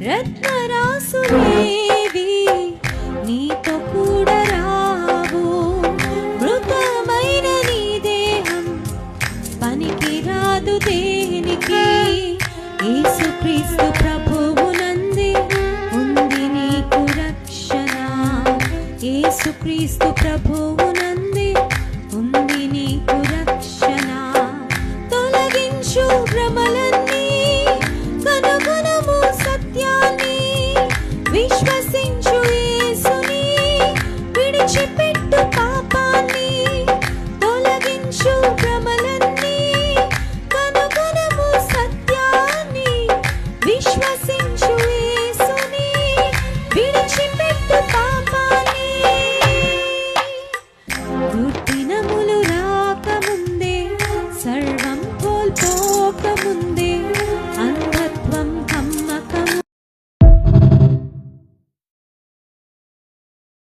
రత్నరాసులేవి నీతో కూడా రావు. మృతమైన నీ దేహం పనికి రాదు దేనికి. యేసుక్రీస్తు ప్రభువునందే ఉంది నీకు రక్షణ. యేసుక్రీస్తు ప్రభువు